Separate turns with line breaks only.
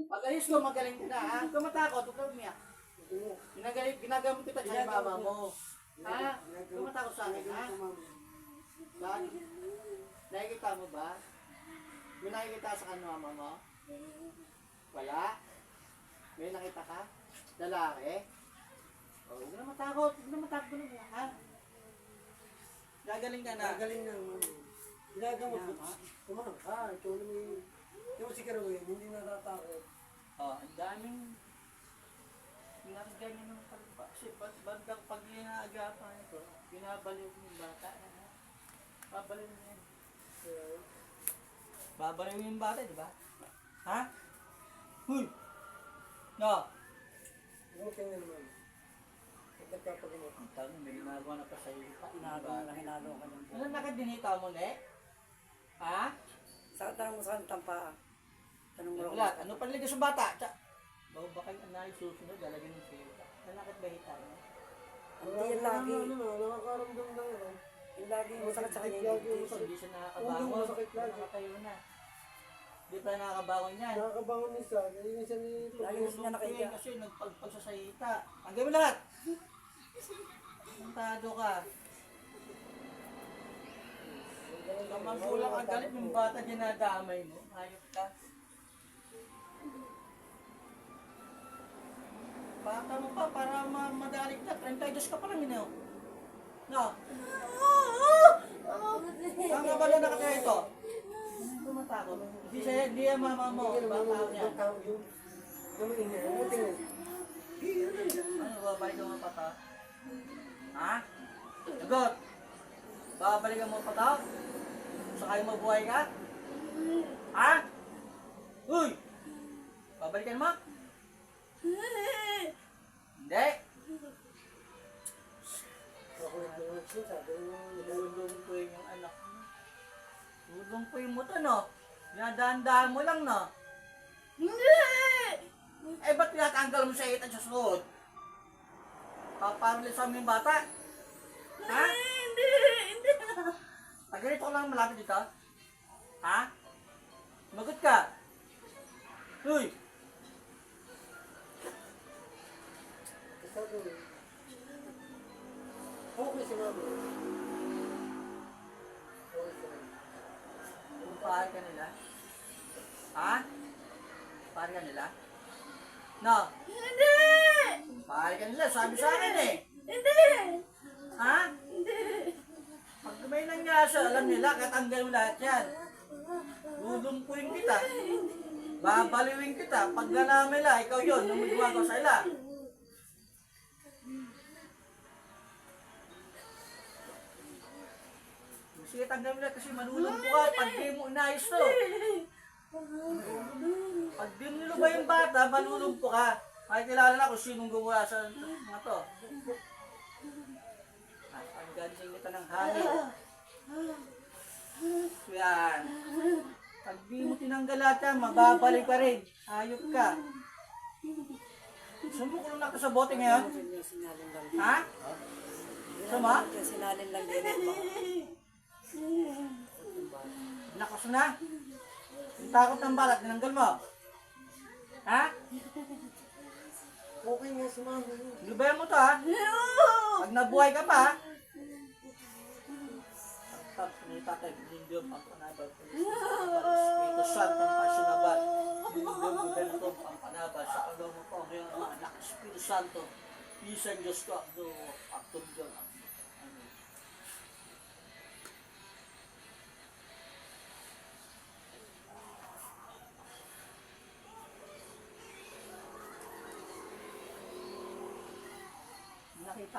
Pag ayos ko, magaling ka na, ha? Huwag ka matakot, huwag ka umiyak. Ginagamit kita sa mama mo. Ha? Huwag ka matakot sa akin, ha? Saan? Nakikita mo ba? May nakikita sa kanwa mama mo? Wala? May nakita ka? Lalaki? Oh, huwag na matakot, huwag na matakot na, ha? Gagaling ka na.
Gagaling na. Ginagamot mo. Kumakas ka. Ito naman yung si Kerwin, hindi natatakot.
Oh, ang daming ganyan ng pagpa. Kasi bandang pag inaagapan ito, binabaliw ko yung bata. Babaliw niya yan. Babaliw yung bata, di ba? Ha? Huy! No!
Okay na naman. Nagpapagamot.
Ang tawag may ginagawa na pa sa iyo.
Hinalo ka lang.
Ano nakadinita mo, ne? Ha?
Sa tanong mo sa kantang pa. Tanong mo
Wala. Ano panliga sa bata? Bago ba kayo anay susunod, lalagyan ng sita. Nanakit ba hita mo?
Hindi yan lagi.
Nakakaramdam lang.
Yung lagi masakit sa kanya.
Hindi siya nakakabangon.
Masakit lagi.
Nakatayo na. Hindi pa nakakabangon yan.
Nakakabangon isa. Ganyan siya ni
Lagi na siya nakahiga.
Kasi nagpagpag sa sayita. Hanggang mo lahat! Tado ka. Kamangkulang ang galit yung bata dinadamay mo. Hayop ka. Bata mo pa para madalig ka. 32 ka pa lang yun. No? Saan ka ba na nakatira ito? Hindi ko matakot. Hindi yan mama mo. Bata niya. Ano, babalik ka mga pata? Ha? Sagot! Babalik ka mga pata? Sakay mo buhay ka? Ha? Uy! Babalikan mo? Hindi! Lulungkuin yung anak mo. Lulungkuin mo to, no? Dinadaan-daan mo lang, no? Eh, ba't tinatanggal mo sa itan sa suot? Paparali sa aming bata? Ha? Hindi! Ganito ko lang malapit dito? Ha? Magot ka? Uy!
Okay si mama.
Pahal ka nila? Ha? Pahal ka nila? No? Hindi! Pahal ka nila, sabi sa akin eh. Hindi! Ha? Hindi! Pag may nangyasa, alam nila, katanggal mo lahat yan. Lulumpuin kita. Babaliwin kita. Pag ganamin nila, ikaw yun, nung may gumagawa sa ila. Sige, tanggal mo na kasi manulumpo ka pag di mo inayos to. Pag di mo nilubay yung bata, manulumpo ka. Ay, kilala na kung sinong gumawa sa mga to. Ang galing kita ng hangin. Yan. Pag di mo tinanggal lahat yan, mababalik ka rin. Hayop ka. Sumukulong na ka sa bote ngayon?
Sinalin lang.
Ha? Sama?
Sinalin lang din.
Nakos na. Yung takot ng balat, tinanggal mo. Ha?
Okay nga si mama.
Lubayan mo to, ha? Pag nabuhay ka pa, ha? Tap, may tatay, Lindyo, Pampanabal. Espiritu Santo, Pasyonabal. Lindyo, Budelto, Pampanabal. Sa kagaw mo po, ang iyong mga anak, Espiritu Santo. Isan Diyos ko, Akto Diyon. Nakita ka